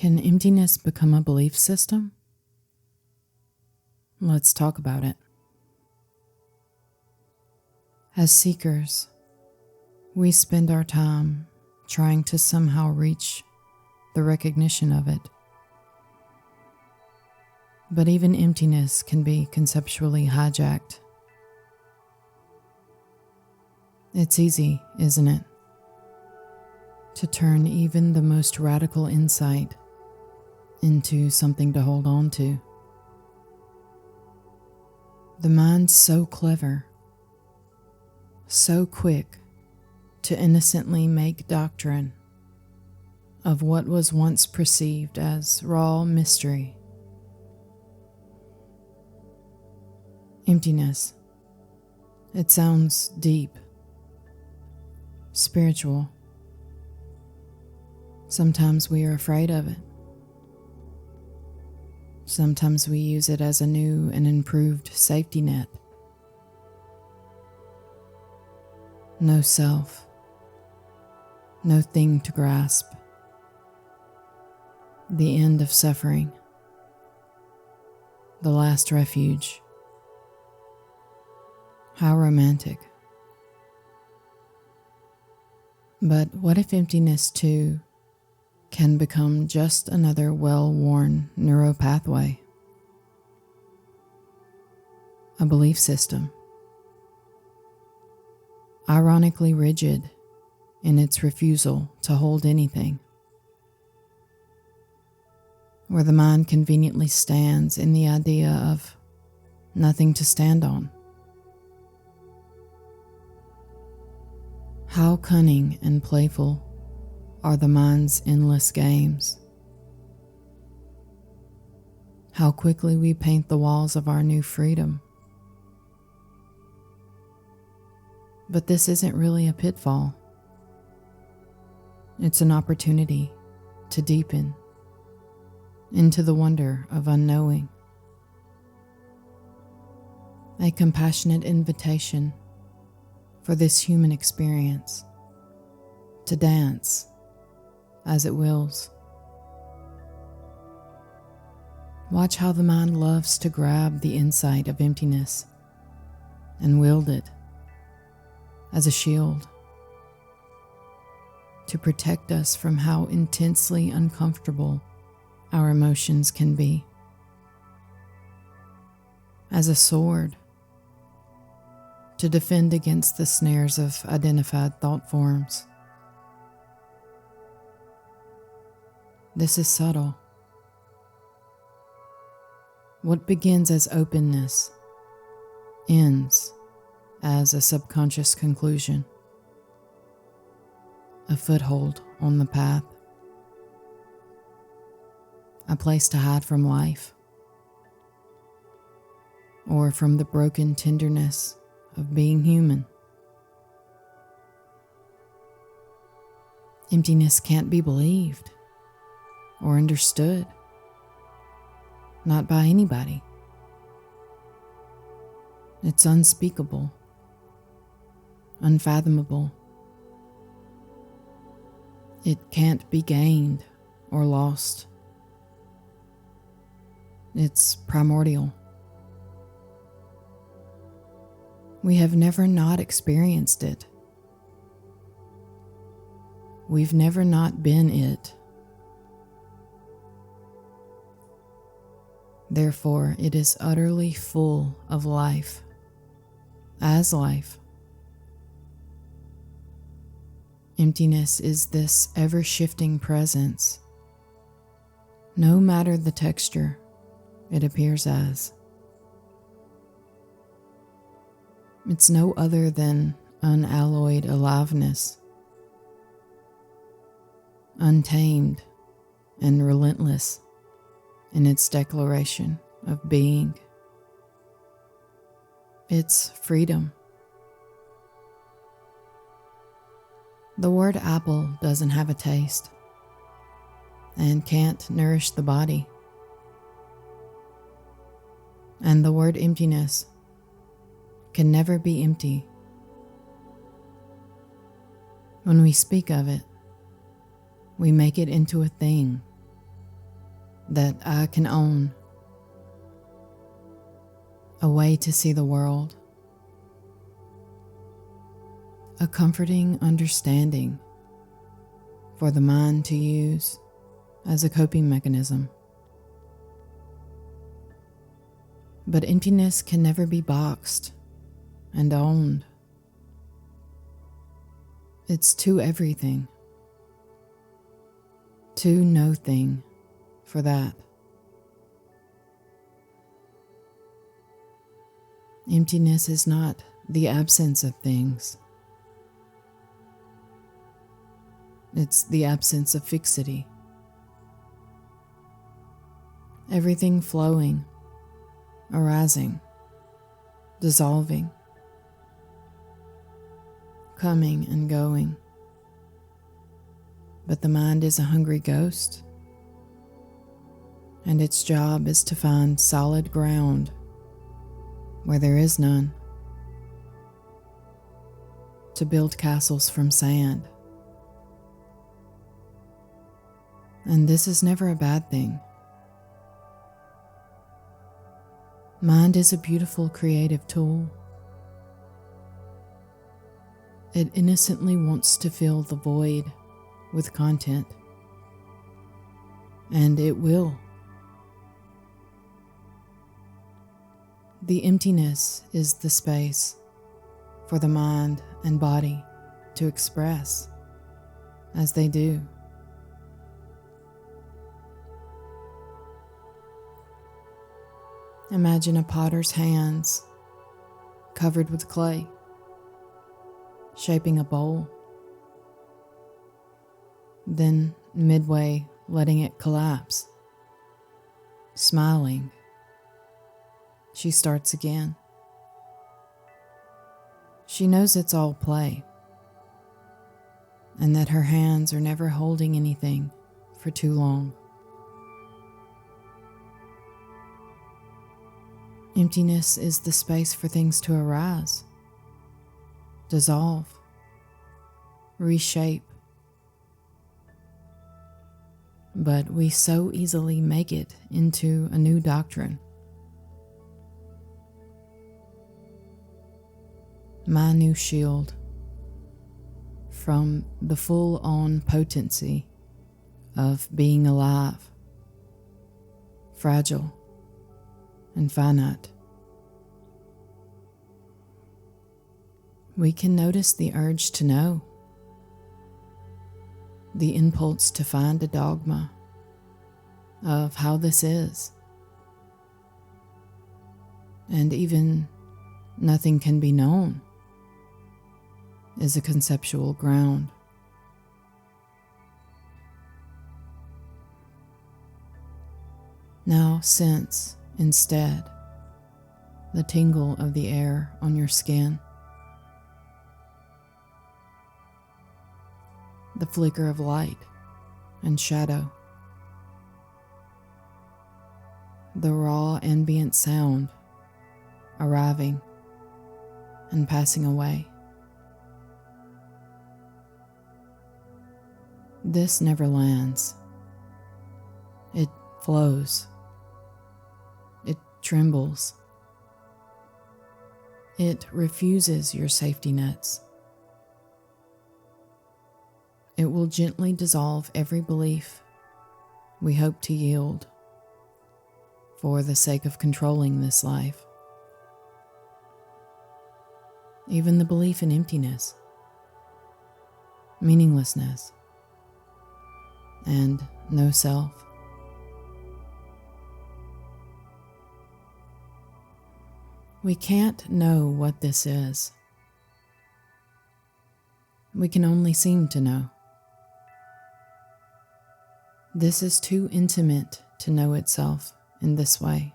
Can emptiness become a belief system? Let's talk about it. As seekers, we spend our time trying to somehow reach the recognition of it. But even emptiness can be conceptually hijacked. It's easy, isn't it, to turn even the most radical insight into something to hold on to. The mind's so clever, so quick to innocently make doctrine of what was once perceived as raw mystery. Emptiness. It sounds deep, spiritual. Sometimes we are afraid of it. Sometimes we use it as a new and improved safety net. No self, no thing to grasp. The end of suffering, the last refuge. How romantic. But what if emptiness too can become just another well-worn neural pathway? A belief system, ironically rigid in its refusal to hold anything, where the mind conveniently stands in the idea of nothing to stand on. How cunning and playful are the mind's endless games. How quickly we paint the walls of our new freedom. But this isn't really a pitfall. It's an opportunity to deepen into the wonder of unknowing. A compassionate invitation for this human experience to dance as it wills. Watch how the mind loves to grab the insight of emptiness and wield it as a shield to protect us from how intensely uncomfortable our emotions can be, as a sword to defend against the snares of identified thought forms. This is subtle. What begins as openness ends as a subconscious conclusion, a foothold on the path, a place to hide from life, or from the broken tenderness of being human. Emptiness can't be believed or understood, not by anybody. It's unspeakable, unfathomable. It can't be gained or lost. It's primordial. We have never not experienced it. We've never not been it. Therefore, it is utterly full of life, as life. Emptiness is this ever-shifting presence, no matter the texture it appears as. It's no other than unalloyed aliveness, untamed and relentless in its declaration of being. It's freedom. The word apple doesn't have a taste and can't nourish the body. And the word emptiness can never be empty. When we speak of it, we make it into a thing, that I can own, a way to see the world, a comforting understanding for the mind to use as a coping mechanism. But emptiness can never be boxed and owned. It's too everything, too no thing for that. Emptiness is not the absence of things. It's the absence of fixity. Everything flowing, arising, dissolving, coming and going. But the mind is a hungry ghost, and its job is to find solid ground where there is none, to build castles from sand. And this is never a bad thing. Mind is a beautiful creative tool. It innocently wants to fill the void with content, and it will. The emptiness is the space for the mind and body to express as they do. Imagine a potter's hands covered with clay, shaping a bowl, then midway letting it collapse. Smiling, she starts again. She knows it's all play, and that her hands are never holding anything for too long. Emptiness is the space for things to arise, dissolve, reshape. But we so easily make it into a new doctrine. My new shield from the full-on potency of being alive, fragile, and finite. We can notice the urge to know, the impulse to find a dogma of how this is, and even nothing can be known is a conceptual ground. Now sense, instead, the tingle of the air on your skin, the flicker of light and shadow, the raw ambient sound arriving and passing away. This never lands. It flows. It trembles. It refuses your safety nets. It will gently dissolve every belief we hope to yield for the sake of controlling this life. Even the belief in emptiness, meaninglessness, and no self. We can't know what this is. We can only seem to know. This is too intimate to know itself in this way.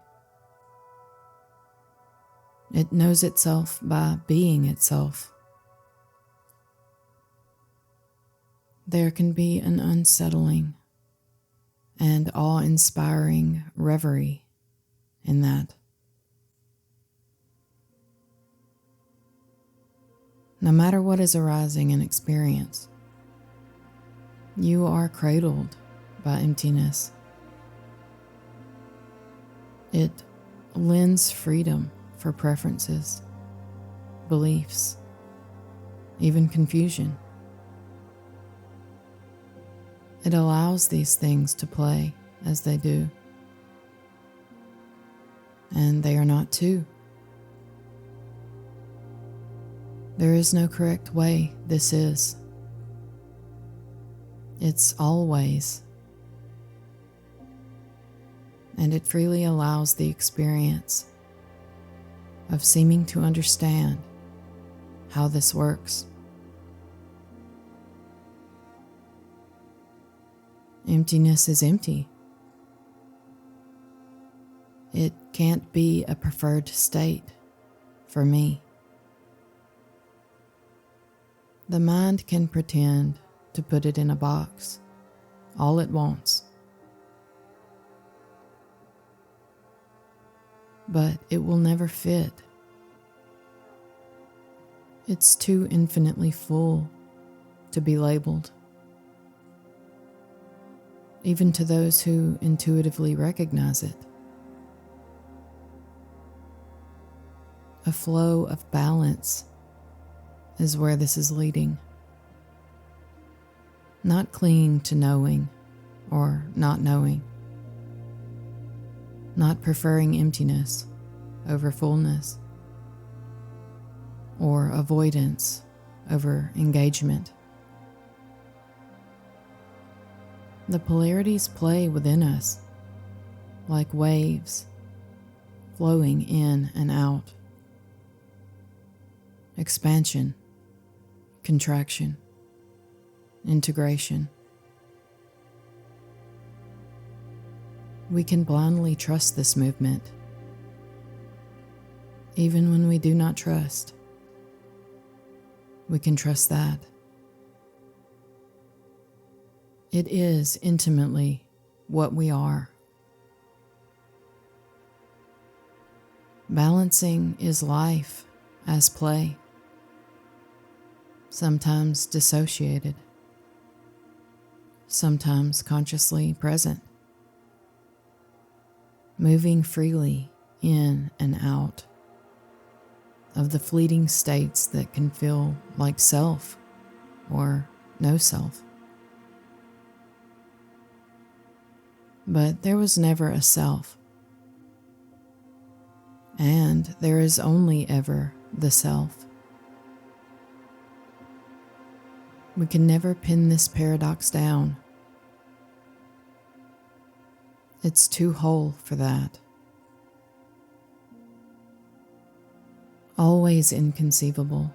It knows itself by being itself. There can be an unsettling and awe-inspiring reverie in that. No matter what is arising in experience, you are cradled by emptiness, It lends freedom for preferences, beliefs, even confusion. It allows these things to play as they do. And they are not two. There is no correct way this is. It's always. And it freely allows the experience of seeming to understand how this works. Emptiness is empty. It can't be a preferred state for me. The mind can pretend to put it in a box all it wants, but it will never fit. It's too infinitely full to be labeled, even to those who intuitively recognize it. A flow of balance is where this is leading. Not clinging to knowing or not knowing. Not preferring emptiness over fullness, or avoidance over engagement. The polarities play within us like waves flowing in and out. Expansion, contraction, integration. We can blindly trust this movement, even when we do not trust. We can trust that. It is intimately what we are. Balancing is life as play, sometimes dissociated, sometimes consciously present, moving freely in and out of the fleeting states that can feel like self or no self. But there was never a self, and there is only ever the self. We can never pin this paradox down. It's too whole for that. Always inconceivable,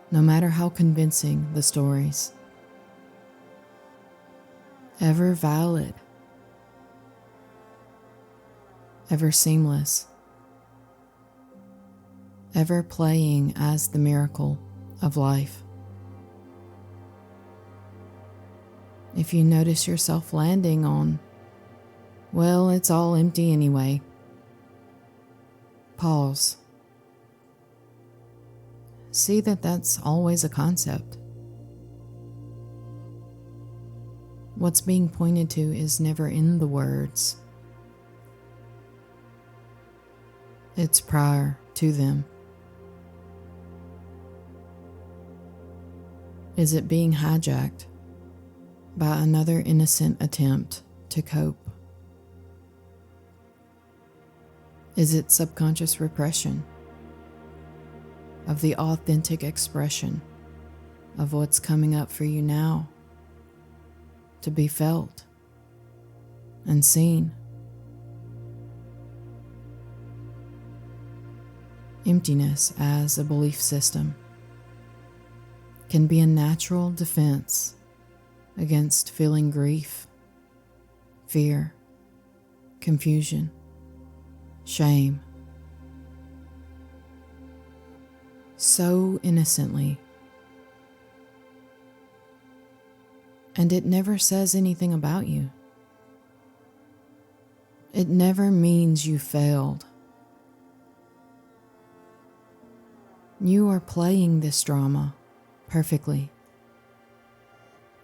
no matter how convincing the stories. Ever valid, ever seamless, ever playing as the miracle of life. If you notice yourself landing on, well, it's all empty anyway, pause. See that that's always a concept. What's being pointed to is never in the words. It's prior to them. Is it being hijacked by another innocent attempt to cope? Is it subconscious repression of the authentic expression of what's coming up for you now, to be felt and seen? Emptiness as a belief system can be a natural defense against feeling grief, fear, confusion, shame. So innocently. And it never says anything about you. It never means you failed. You are playing this drama perfectly.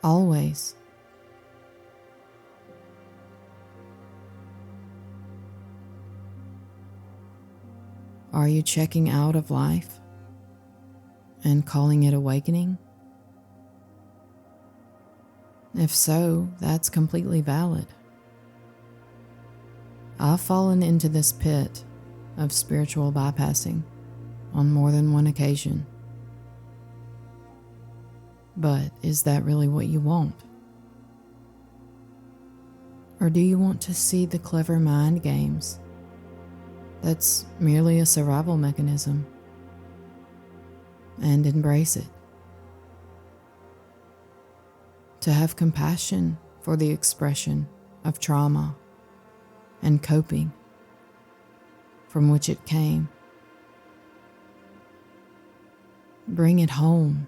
Always. Are you checking out of life and calling it awakening? If so, that's completely valid. I've fallen into this pit of spiritual bypassing on more than one occasion. But is that really what you want? Or do you want to see the clever mind games? That's merely a survival mechanism, and embrace it. To have compassion for the expression of trauma and coping from which it came. Bring it home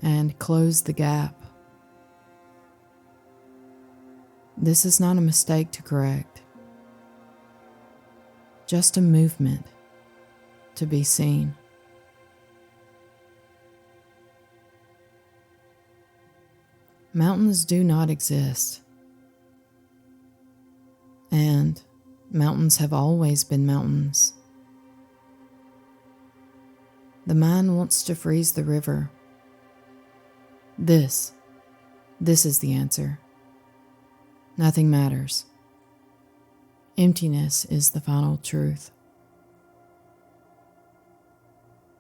and close the gap. This is not a mistake to correct, just a movement to be seen. Mountains do not exist, and mountains have always been mountains. The mind wants to freeze the river. This is the answer. Nothing matters. Emptiness is the final truth.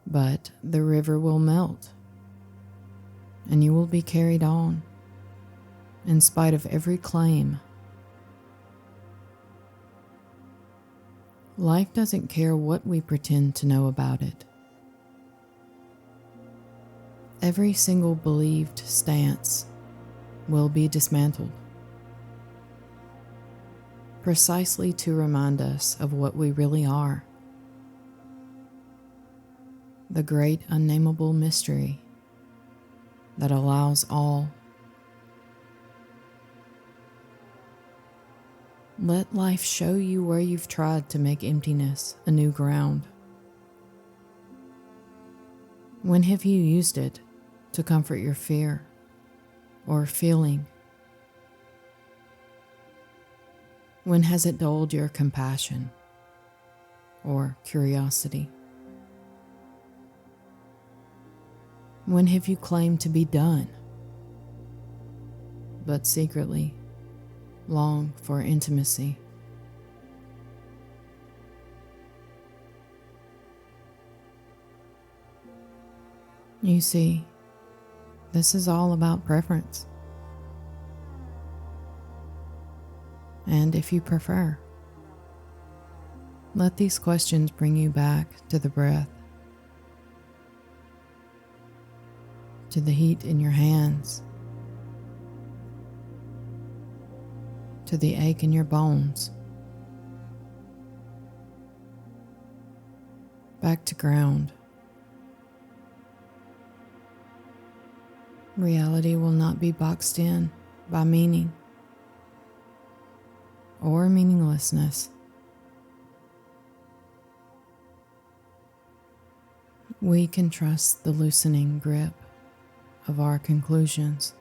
But the river will melt, and you will be carried on, in spite of every claim. Life doesn't care what we pretend to know about it. Every single believed stance will be dismantled, precisely to remind us of what we really are. The great unnameable mystery that allows all. Let life show you where you've tried to make emptiness a new ground. When have you used it to comfort your fear or feeling? When has it dulled your compassion or curiosity? When have you claimed to be done, but secretly long for intimacy? You see, this is all about preference. And if you prefer, let these questions bring you back to the breath, to the heat in your hands, to the ache in your bones, back to ground. Reality will not be boxed in by meaning or meaninglessness. We can trust the loosening grip of our conclusions.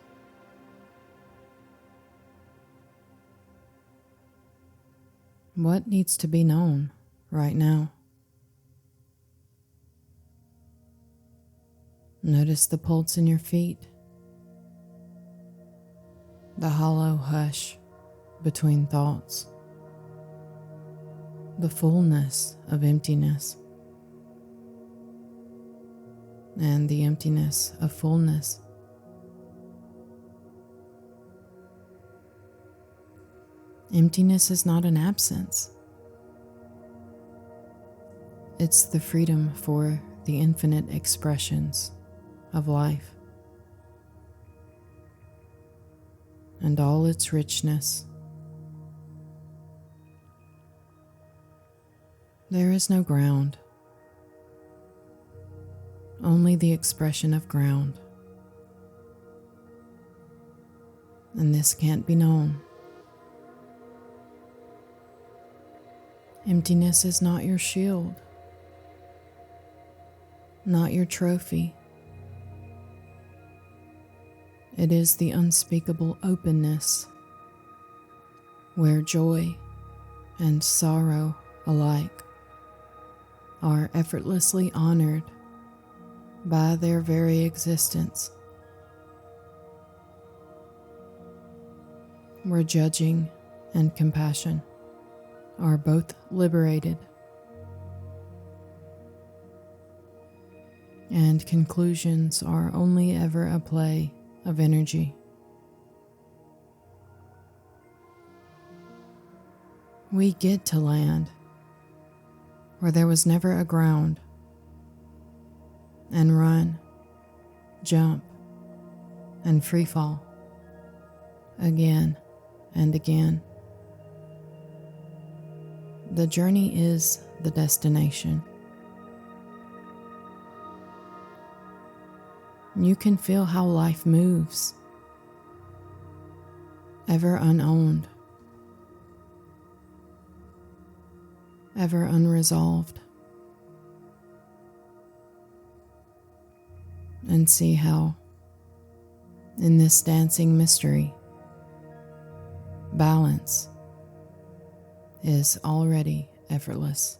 What needs to be known right now? Notice the pulse in your feet, the hollow hush between thoughts, the fullness of emptiness, and the emptiness of fullness. Emptiness is not an absence. It's the freedom for the infinite expressions of life and all its richness. There is no ground, only the expression of ground. And this can't be known. Emptiness is not your shield, not your trophy. It is the unspeakable openness where joy and sorrow alike are effortlessly honored by their very existence, where judging and compassion are both liberated, and conclusions are only ever a play of energy. We get to land where there was never a ground, and run, jump, and free fall again and again. The journey is the destination. You can feel how life moves, ever unowned, ever unresolved, and see how, in this dancing mystery, balance is already effortless.